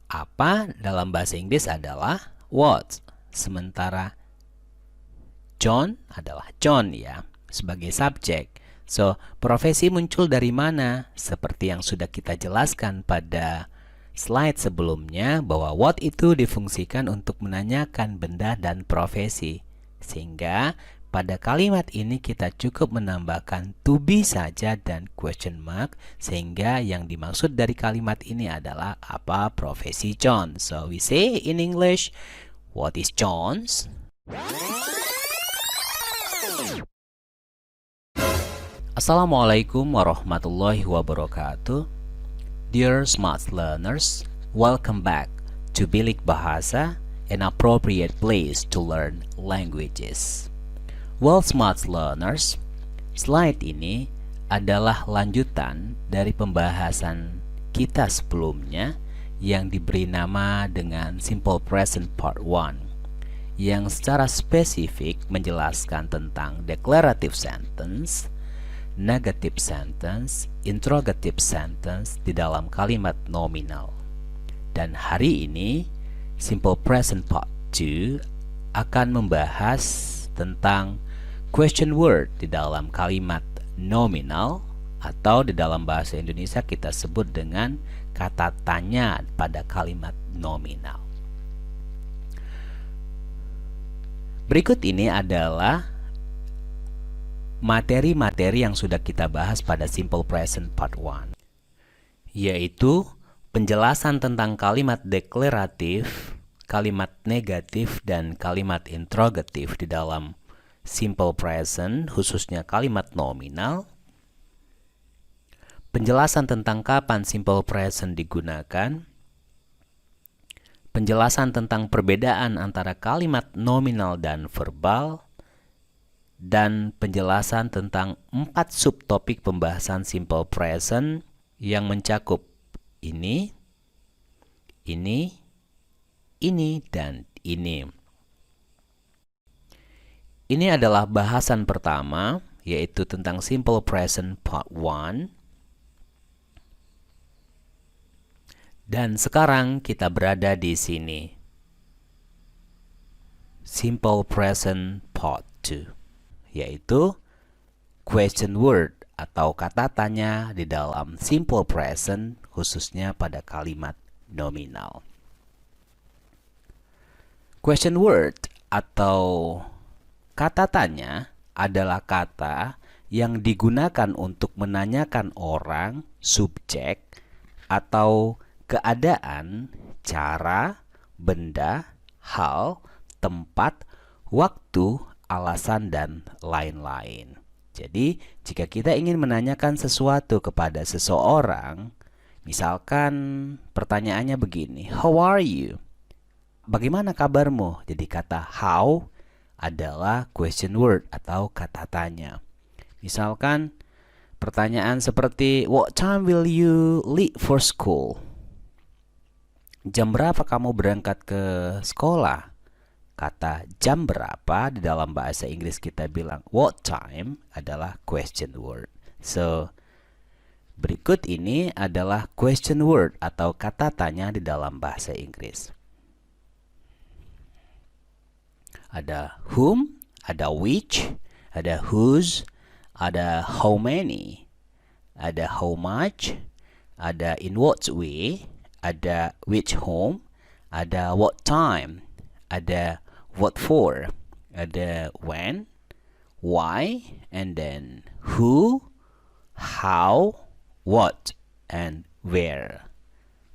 Apa dalam bahasa Inggris adalah what. Sementara John adalah John ya, sebagai subjek. So, profesi muncul dari mana? Seperti yang sudah kita jelaskan pada slide sebelumnya, bahwa what itu difungsikan untuk menanyakan benda dan profesi. Sehingga pada kalimat ini kita cukup menambahkan to be saja dan question mark, sehingga yang dimaksud dari kalimat ini adalah apa profesi John. So we say in English, what is John's? Assalamualaikum warahmatullahi wabarakatuh. Dear smart learners, welcome back to Bilik Bahasa, an appropriate place to learn languages. Well, smart learners, slide ini adalah lanjutan dari pembahasan kita sebelumnya yang diberi nama dengan Simple Present Part 1, yang secara spesifik menjelaskan tentang declarative sentence, negative sentence, interrogative sentence di dalam kalimat nominal. Dan hari ini Simple Present Part 2 akan membahas tentang question word di dalam kalimat nominal, atau di dalam bahasa Indonesia kita sebut dengan kata tanya pada kalimat nominal. Berikut ini adalah materi-materi yang sudah kita bahas pada Simple Present Part 1, yaitu penjelasan tentang kalimat deklaratif, kalimat negatif, dan kalimat interrogatif di dalam Simple Present, khususnya kalimat nominal, penjelasan tentang kapan Simple Present digunakan, penjelasan tentang perbedaan antara kalimat nominal dan verbal, dan penjelasan tentang 4 subtopik pembahasan Simple Present yang mencakup ini, dan ini. Ini adalah bahasan pertama, yaitu tentang Simple Present Part 1. Dan sekarang kita berada di sini, Simple Present Part 2. Yaitu question word atau kata tanya di dalam simple present, khususnya pada kalimat nominal. Question word atau kata tanya adalah kata yang digunakan untuk menanyakan orang, subjek, atau keadaan, cara, benda, hal, tempat, waktu, alasan, dan lain-lain. Jadi, jika kita ingin menanyakan sesuatu kepada seseorang, misalkan pertanyaannya begini, how are you? Bagaimana kabarmu? Jadi kata how adalah question word atau kata tanya. Misalkan pertanyaan seperti, what time will you leave for school? Jam berapa kamu berangkat ke sekolah? Kata jam berapa di dalam bahasa Inggris kita bilang what time adalah question word. So, berikut ini adalah question word atau kata tanya di dalam bahasa Inggris. Ada whom, ada which, ada whose, ada how many, ada how much, ada in what way, ada which home, ada what time, ada what for, ada when, why, and then who, how, what, and where.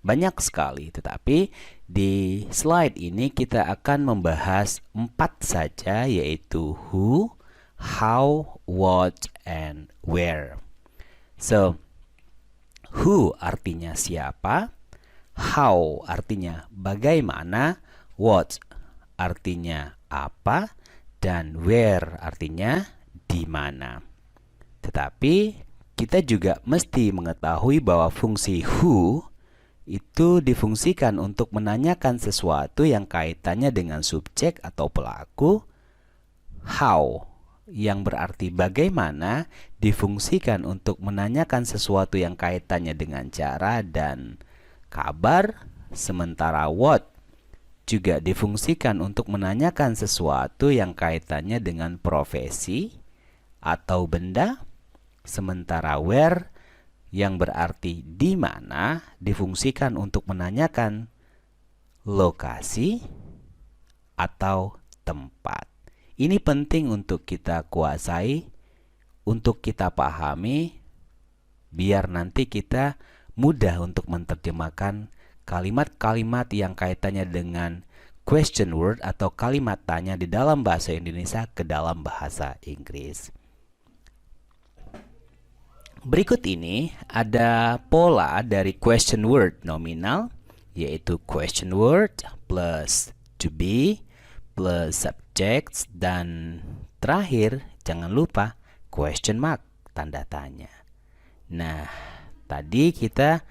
Banyak sekali, tetapi di slide ini kita akan membahas 4 saja, yaitu who, how, what, and where. So, who artinya siapa, how artinya bagaimana, what artinya apa, dan where artinya di mana. Tetapi kita juga mesti mengetahui bahwa fungsi who itu difungsikan untuk menanyakan sesuatu yang kaitannya dengan subjek atau pelaku. How yang berarti bagaimana difungsikan untuk menanyakan sesuatu yang kaitannya dengan cara dan kabar, sementara what juga difungsikan untuk menanyakan sesuatu yang kaitannya dengan profesi atau benda, sementara where yang berarti di mana difungsikan untuk menanyakan lokasi atau tempat. Ini penting untuk kita kuasai, untuk kita pahami, biar nanti kita mudah untuk menerjemahkan kalimat-kalimat yang kaitannya dengan question word atau kalimat tanya di dalam bahasa Indonesia ke dalam bahasa Inggris. Berikut ini ada pola dari question word nominal, yaitu question word plus to be plus subjects, dan terakhir jangan lupa question mark, tanda tanya. Nah, tadi kita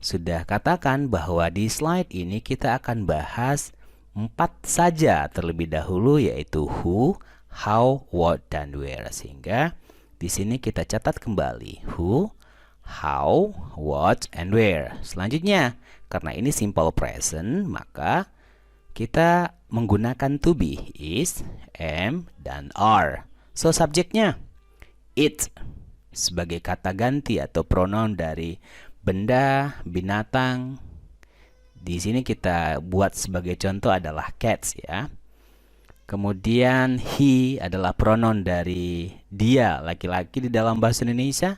sudah katakan bahwa di slide ini kita akan bahas 4 saja terlebih dahulu, yaitu who, how, what, dan where. Sehingga di sini kita catat kembali who, how, what, and where. Selanjutnya, karena ini simple present, maka kita menggunakan to be, is, am, dan are. So, subjeknya it sebagai kata ganti atau pronoun dari benda, binatang. Di sini kita buat sebagai contoh adalah cats ya. Kemudian he adalah pronoun dari dia, laki-laki di dalam bahasa Indonesia,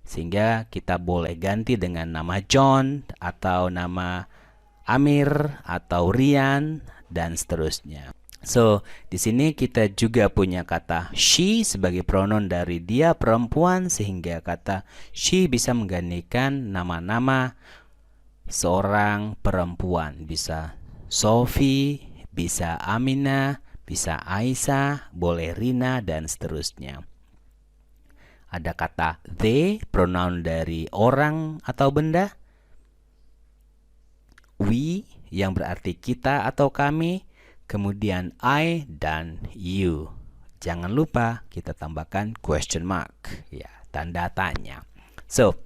sehingga kita boleh ganti dengan nama John atau nama Amir atau Rian dan seterusnya. So, di sini kita juga punya kata she sebagai pronoun dari dia perempuan, sehingga kata she bisa menggantikan nama-nama seorang perempuan. Bisa Sophie, bisa Aminah, bisa Aisyah, boleh Rina, dan seterusnya. Ada kata they, pronoun dari orang atau benda. We, yang berarti kita atau kami. Kemudian I dan you. Jangan lupa kita tambahkan question mark, ya, tanda tanya. So,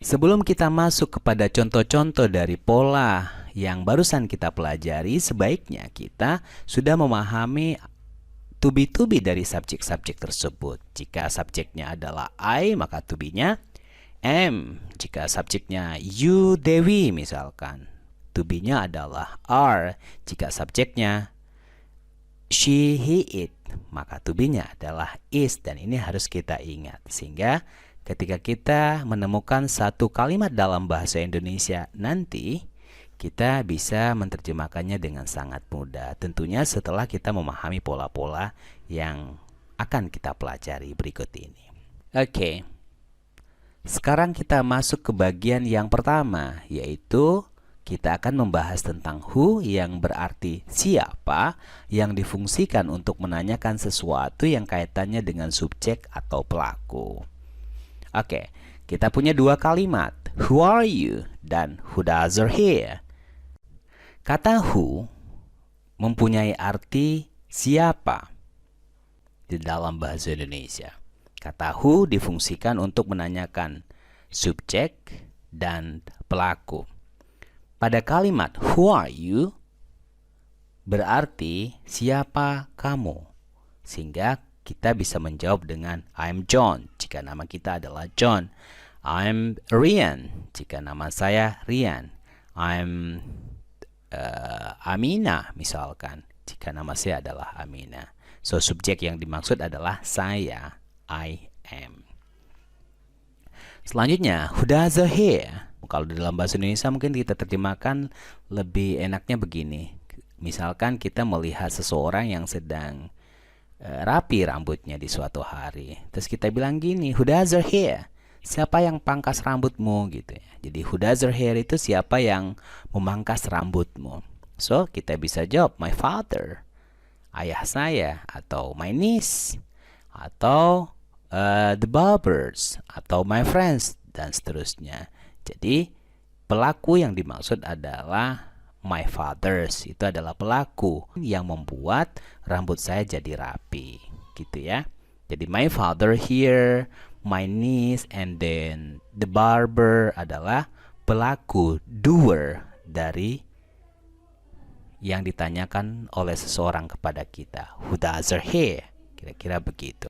sebelum kita masuk kepada contoh-contoh dari pola yang barusan kita pelajari, sebaiknya kita sudah memahami to be dari subjek-subjek tersebut. Jika subjeknya adalah I, maka to be-nya am. Jika subjeknya you, Dewi misalkan, to be-nya adalah are. Jika subjeknya she, he, it, maka to be-nya adalah is. Dan ini harus kita ingat, sehingga ketika kita menemukan satu kalimat dalam bahasa Indonesia nanti, kita bisa menerjemahkannya dengan sangat mudah. Tentunya setelah kita memahami pola-pola yang akan kita pelajari berikut ini. Oke. Sekarang kita masuk ke bagian yang pertama, yaitu kita akan membahas tentang who yang berarti siapa, yang difungsikan untuk menanyakan sesuatu yang kaitannya dengan subjek atau pelaku. Oke, kita punya dua kalimat, who are you dan who does are here. Kata who mempunyai arti siapa di dalam bahasa Indonesia. Kata who difungsikan untuk menanyakan subjek dan pelaku. Pada kalimat who are you berarti siapa kamu, sehingga kita bisa menjawab dengan I'm John jika nama kita adalah John. I'm Rian jika nama saya Rian. I'm Aminah misalkan jika nama saya adalah Aminah. So subjek yang dimaksud adalah saya, I am. Selanjutnya, who does are here. Kalau di dalam bahasa Indonesia mungkin kita terjemahkan lebih enaknya begini. Misalkan kita melihat seseorang yang sedang rapi rambutnya di suatu hari. Terus kita bilang gini, who does are here. Siapa yang pangkas rambutmu gitu ya. Jadi who does her hair itu siapa yang memangkas rambutmu. So kita bisa jawab my father, ayah saya, atau my niece, atau the barbers, atau my friends, dan seterusnya. Jadi pelaku yang dimaksud adalah my fathers. Itu adalah pelaku yang membuat rambut saya jadi rapi gitu ya. Jadi my father here, my niece, and then the barber adalah pelaku, doer dari yang ditanyakan oleh seseorang kepada kita. Who does her hair? Kira-kira begitu.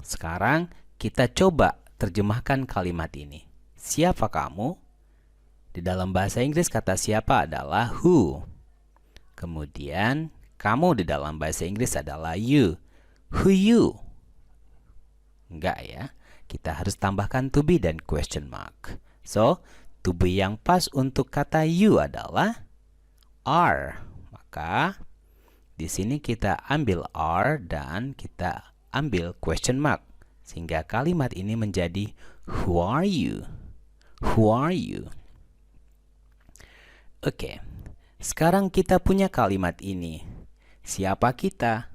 Sekarang kita coba terjemahkan kalimat ini. Siapa kamu? Di dalam bahasa Inggris kata siapa adalah who. Kemudian kamu di dalam bahasa Inggris adalah you. Who you? Enggak ya. Kita harus tambahkan to be dan question mark. So, to be yang pas untuk kata you adalah are. Maka di sini kita ambil are dan kita ambil question mark sehingga kalimat ini menjadi who are you? Who are you? Oke. Sekarang kita punya kalimat ini. Siapa kita?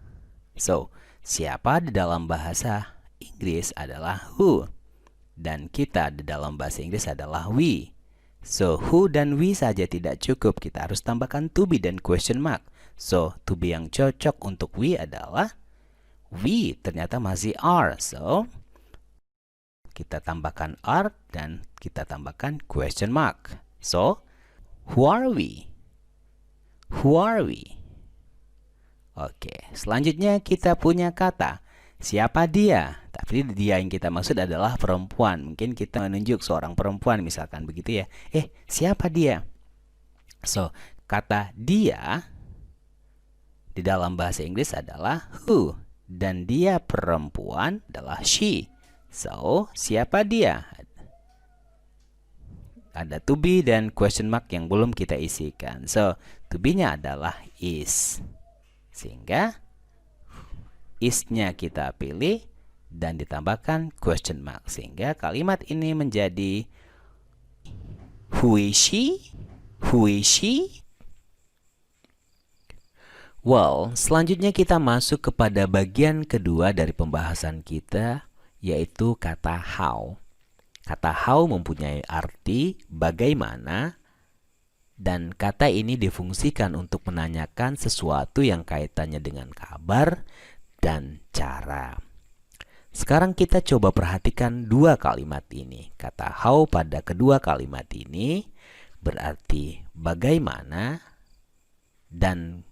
So, siapa di dalam bahasa Inggris adalah who dan kita di dalam bahasa Inggris adalah we. So, who dan we saja tidak cukup. Kita harus tambahkan to be dan question mark. So, to be yang cocok untuk we adalah we. Ternyata masih are. So, kita tambahkan are dan kita tambahkan question mark. So, who are we? Who are we? Oke, selanjutnya kita punya kata siapa dia? Tapi dia yang kita maksud adalah perempuan. Mungkin kita menunjuk seorang perempuan misalkan begitu ya. Siapa dia? So, kata dia di dalam bahasa Inggris adalah who. Dan dia perempuan adalah she. So, siapa dia? Ada to be dan question mark yang belum kita isikan. So, to be-nya adalah is. Sehingga is-nya kita pilih dan ditambahkan question mark. Sehingga kalimat ini menjadi who is she? Who is she? Well, selanjutnya kita masuk kepada bagian kedua dari pembahasan kita, yaitu kata how. Kata how mempunyai arti bagaimana, dan kata ini difungsikan untuk menanyakan sesuatu yang kaitannya dengan kabar dan cara. Sekarang kita coba perhatikan dua kalimat ini. Kata how pada kedua kalimat ini berarti bagaimana, dan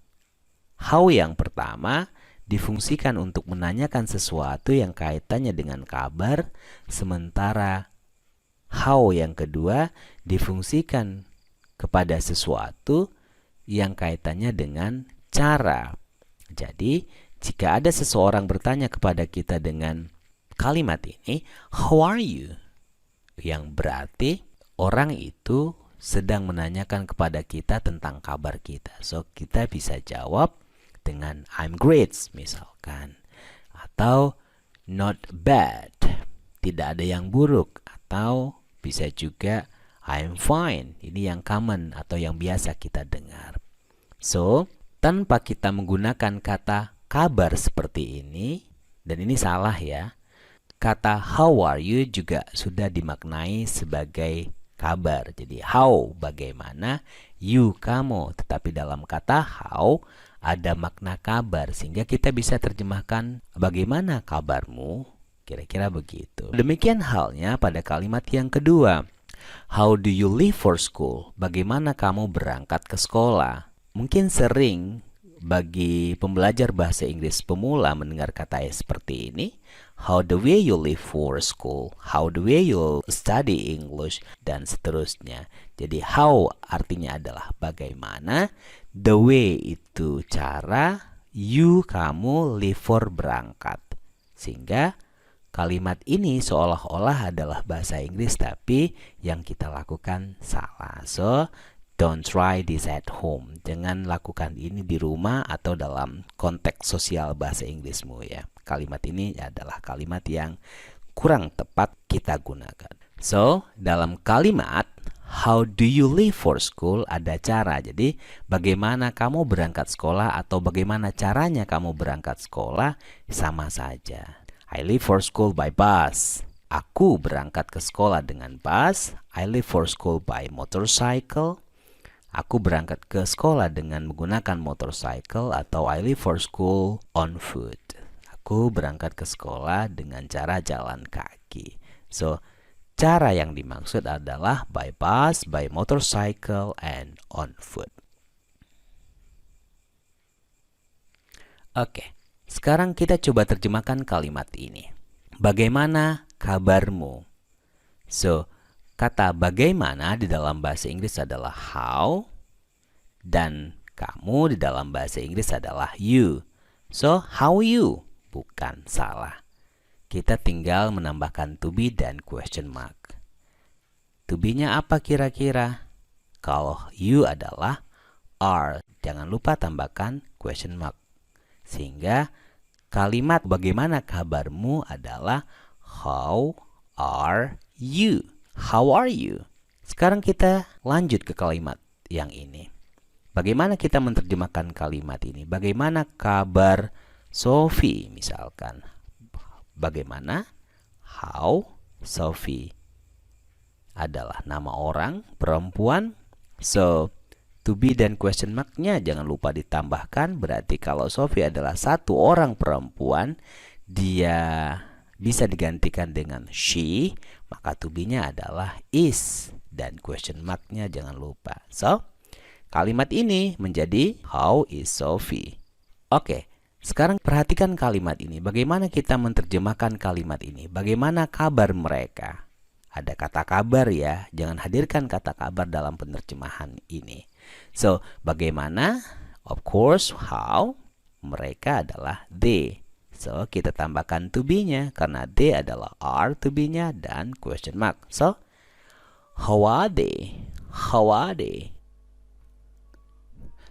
how yang pertama difungsikan untuk menanyakan sesuatu yang kaitannya dengan kabar, sementara how yang kedua difungsikan kepada sesuatu yang kaitannya dengan cara. Jadi, jika ada seseorang bertanya kepada kita dengan kalimat ini, how are you? Yang berarti orang itu sedang menanyakan kepada kita tentang kabar kita. So, kita bisa jawab dengan I'm great misalkan. Atau not bad. Tidak ada yang buruk. Atau bisa juga I'm fine. Ini yang common atau yang biasa kita dengar. So, tanpa kita menggunakan kata kabar seperti ini, dan ini salah ya. Kata how are you juga sudah dimaknai sebagai kabar. Jadi how bagaimana, you kamu. Tetapi dalam kata how ada makna kabar sehingga kita bisa terjemahkan bagaimana kabarmu, kira-kira begitu. Demikian halnya pada kalimat yang kedua. How do you leave for school? Bagaimana kamu berangkat ke sekolah? Mungkin sering bagi pembelajar bahasa Inggris pemula mendengar kata seperti ini. How the way you leave for school? How the way you study English? Dan seterusnya. Jadi how artinya adalah bagaimana. The way itu cara. You kamu, leave for berangkat. Sehingga kalimat ini seolah-olah adalah bahasa Inggris, tapi yang kita lakukan salah. So, don't try this at home. Jangan lakukan ini di rumah atau dalam konteks sosial bahasa Inggrismu ya. Kalimat ini adalah kalimat yang kurang tepat kita gunakan. So, dalam kalimat how do you leave for school ada cara. Jadi, bagaimana kamu berangkat sekolah atau bagaimana caranya kamu berangkat sekolah sama saja. I leave for school by bus. Aku berangkat ke sekolah dengan bus. I leave for school by motorcycle. Aku berangkat ke sekolah dengan menggunakan motorcycle, atau I leave for school on foot. Aku berangkat ke sekolah dengan cara jalan kaki. So, cara yang dimaksud adalah by bus, by motorcycle, and on foot. Oke, sekarang kita coba terjemahkan kalimat ini. Bagaimana kabarmu? So, kata bagaimana di dalam bahasa Inggris adalah how, dan kamu di dalam bahasa Inggris adalah you. So, how you? Bukan salah. Kita tinggal menambahkan to be dan question mark. To be-nya apa kira-kira? Kalau you adalah are, jangan lupa tambahkan question mark. Sehingga kalimat bagaimana kabarmu adalah how are you? How are you? Sekarang kita lanjut ke kalimat yang ini. Bagaimana kita menerjemahkan kalimat ini? Bagaimana kabar Sophie misalkan? Bagaimana? How Sophie adalah nama orang, perempuan. So, to be dan question mark-nya jangan lupa ditambahkan. Berarti kalau Sophie adalah satu orang perempuan, dia bisa digantikan dengan she, maka to be-nya adalah is. Dan question mark-nya jangan lupa. So, kalimat ini menjadi how is Sophie. Oke, sekarang perhatikan kalimat ini. Bagaimana kita menerjemahkan kalimat ini? Bagaimana kabar mereka? Ada kata kabar ya. Jangan hadirkan kata kabar dalam penerjemahan ini. So, bagaimana? Of course, how? Mereka adalah they. So, kita tambahkan to be-nya karena they adalah are, to be-nya dan question mark. So, how are they? How are they?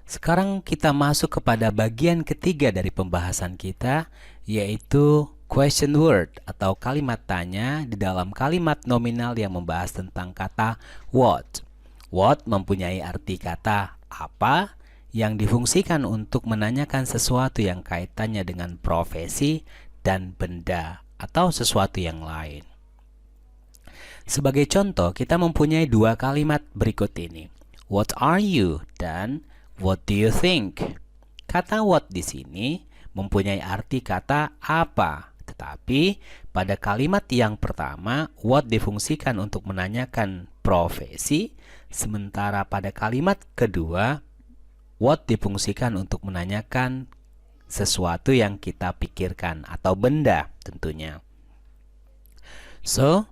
Sekarang kita masuk kepada bagian ketiga dari pembahasan kita, yaitu question word atau kalimat tanya di dalam kalimat nominal yang membahas tentang kata what. What mempunyai arti kata apa yang difungsikan untuk menanyakan sesuatu yang kaitannya dengan profesi dan benda atau sesuatu yang lain. Sebagai contoh, kita mempunyai dua kalimat berikut ini. What are you dan what do you think? Kata what di sini mempunyai arti kata apa. Tetapi pada kalimat yang pertama, what difungsikan untuk menanyakan profesi. Sementara pada kalimat kedua, what difungsikan untuk menanyakan sesuatu yang kita pikirkan atau benda tentunya. So,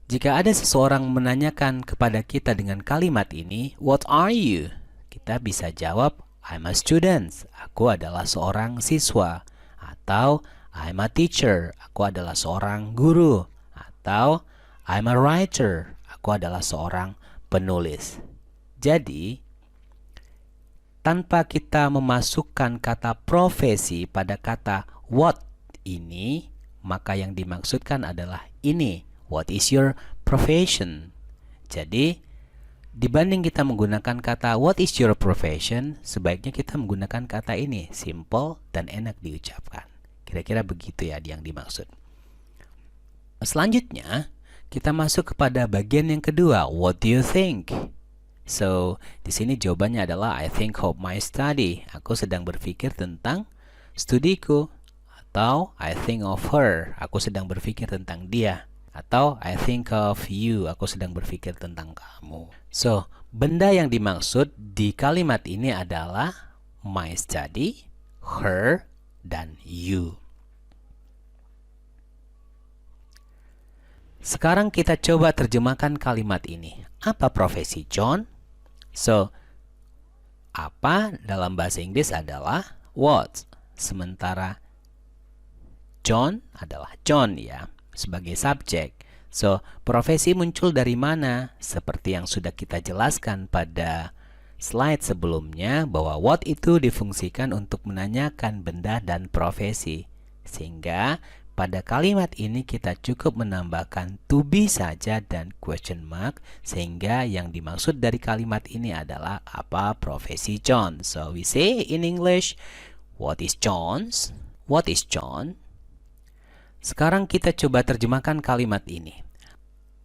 jika ada seseorang menanyakan kepada kita dengan kalimat ini, what are you? Kita bisa jawab, I'm a student. Aku adalah seorang siswa. Atau, I'm a teacher. Aku adalah seorang guru. Atau, I'm a writer. Aku adalah seorang penulis. Jadi, tanpa kita memasukkan kata profesi pada kata what ini, maka yang dimaksudkan adalah ini. What is your profession? Jadi, dibanding kita menggunakan kata what is your profession, sebaiknya kita menggunakan kata ini, simple dan enak diucapkan. Kira-kira begitu ya yang dimaksud. Selanjutnya, kita masuk kepada bagian yang kedua, what do you think? So, di sini jawabannya adalah I think of my study. Aku sedang berpikir tentang studiku. Atau I think of her. Aku sedang berpikir tentang dia. Atau I think of you. Aku sedang berpikir tentang kamu. So, benda yang dimaksud di kalimat ini adalah my study, her, dan you. Sekarang kita coba terjemahkan kalimat ini. Apa profesi John? So, apa dalam bahasa Inggris adalah what. Sementara John adalah John ya, sebagai subjek. So, profesi muncul dari mana? Seperti yang sudah kita jelaskan pada slide sebelumnya, bahwa what itu difungsikan untuk menanyakan benda dan profesi. Sehingga pada kalimat ini kita cukup menambahkan to be saja dan question mark, sehingga yang dimaksud dari kalimat ini adalah apa profesi John. So we say in English, what is John's? What is John? Sekarang kita coba terjemahkan kalimat ini.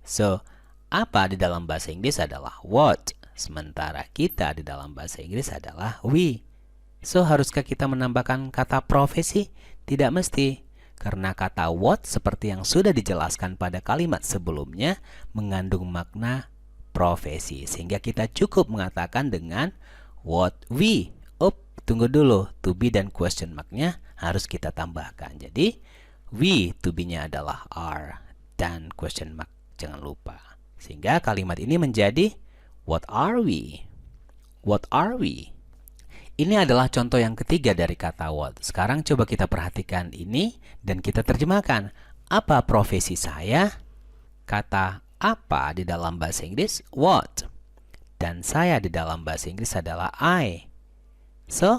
So, apa di dalam bahasa Inggris adalah what, sementara kita di dalam bahasa Inggris adalah we. So, haruskah kita menambahkan kata profesi? Tidak mesti. Karena kata what seperti yang sudah dijelaskan pada kalimat sebelumnya mengandung makna profesi. Sehingga kita cukup mengatakan dengan what we. Tunggu dulu. To be dan question mark-nya harus kita tambahkan. Jadi we to be-nya adalah are dan question mark jangan lupa. Sehingga kalimat ini menjadi what are we? What are we? Ini adalah contoh yang ketiga dari kata what. Sekarang coba kita perhatikan ini dan kita terjemahkan. Apa profesi saya? Kata apa di dalam bahasa Inggris? What. Dan saya di dalam bahasa Inggris adalah I. So,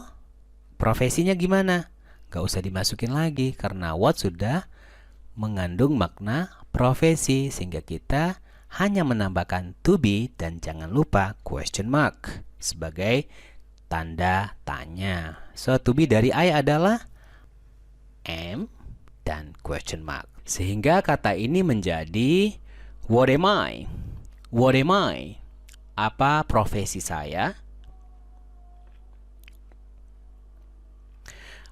profesinya gimana? Gak usah dimasukin lagi karena what sudah mengandung makna profesi. Sehingga kita hanya menambahkan to be dan jangan lupa question mark sebagai tanda tanya. So, to be dari I adalah am dan question mark. Sehingga kata ini menjadi what am I? What am I? Apa profesi saya?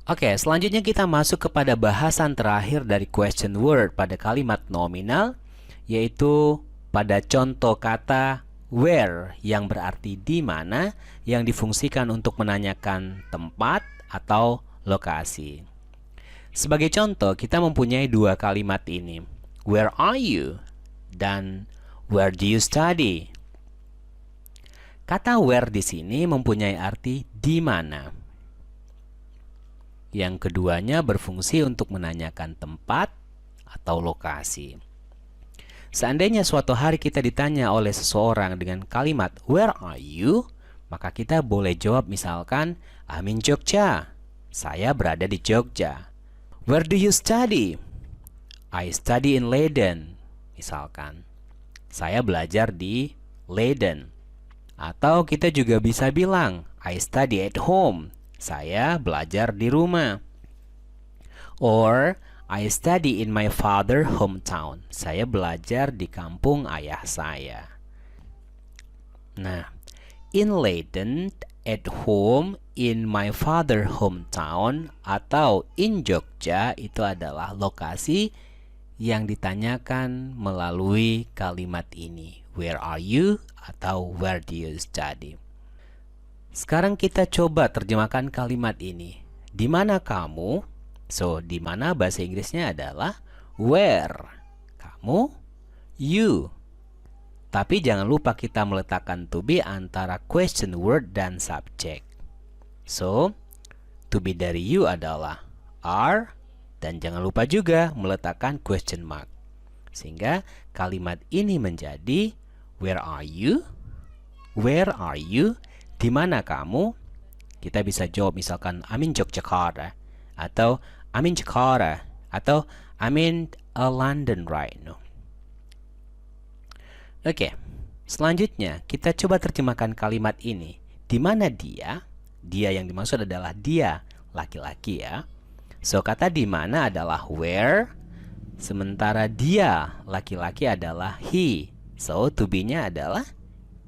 Oke, selanjutnya kita masuk kepada bahasan terakhir dari question word pada kalimat nominal, yaitu pada contoh kata where yang berarti di mana, yang difungsikan untuk menanyakan tempat atau lokasi. Sebagai contoh, kita mempunyai dua kalimat ini. Where are you? Dan where do you study? Kata where di sini mempunyai arti di mana. Yang keduanya berfungsi untuk menanyakan tempat atau lokasi. Seandainya suatu hari kita ditanya oleh seseorang dengan kalimat where are you? Maka kita boleh jawab misalkan I'm in Jogja. Saya berada di Jogja. Where do you study? I study in Leiden. Misalkan saya belajar di Leiden. Atau kita juga bisa bilang I study at home. Saya belajar di rumah. Or I study in my father hometown. Saya belajar di kampung ayah saya. Nah, in Leiden, at home, in my father hometown, atau in Jogja itu adalah lokasi yang ditanyakan melalui kalimat ini. Where are you? Atau where do you study? Sekarang kita coba terjemahkan kalimat ini. Di mana kamu? So, di mana bahasa Inggrisnya adalah where. Kamu, you. Tapi jangan lupa kita meletakkan to be antara question word dan subject. So, to be dari you adalah are. Dan jangan lupa juga meletakkan question mark. Sehingga kalimat ini menjadi where are you? Where are you? Di mana kamu? Kita bisa jawab misalkan I'm in Yogyakarta. Atau I'm in Jakarta. Atau I'm in London right now. Oke, selanjutnya kita coba terjemahkan kalimat ini. Di mana dia? Dia yang dimaksud adalah dia, laki-laki ya. So, kata di mana adalah where. Sementara dia, laki-laki adalah he. So, to be-nya adalah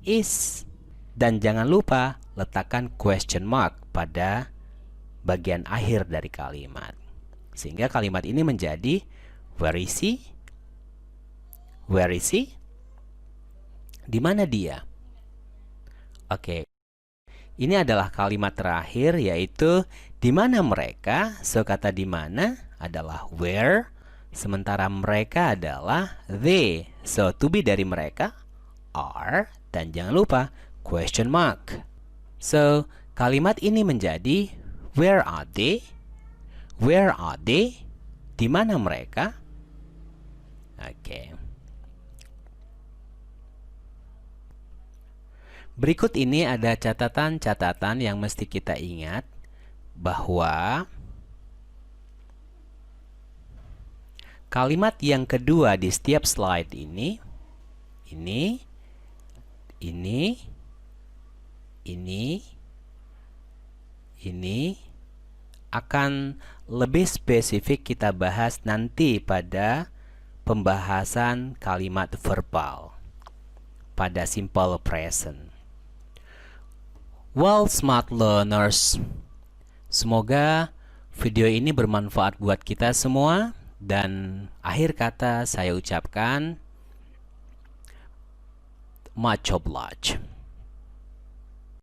is. Dan jangan lupa letakkan question mark pada bagian akhir dari kalimat. Sehingga kalimat ini menjadi where is he? Where is he? Di mana dia? Oke. Ini adalah kalimat terakhir yaitu di mana mereka. So, kata di mana adalah where. Sementara mereka adalah they. So, to be dari mereka are. Dan jangan lupa question mark. So, kalimat ini menjadi where are they? Where are they? Di mana mereka? Oke. Berikut ini ada catatan-catatan yang mesti kita ingat bahwa kalimat yang kedua di setiap slide ini akan lebih spesifik kita bahas nanti pada pembahasan kalimat verbal pada simple present. Well, smart learners, semoga Video ini bermanfaat buat kita semua, dan akhir kata saya ucapkan much obliged.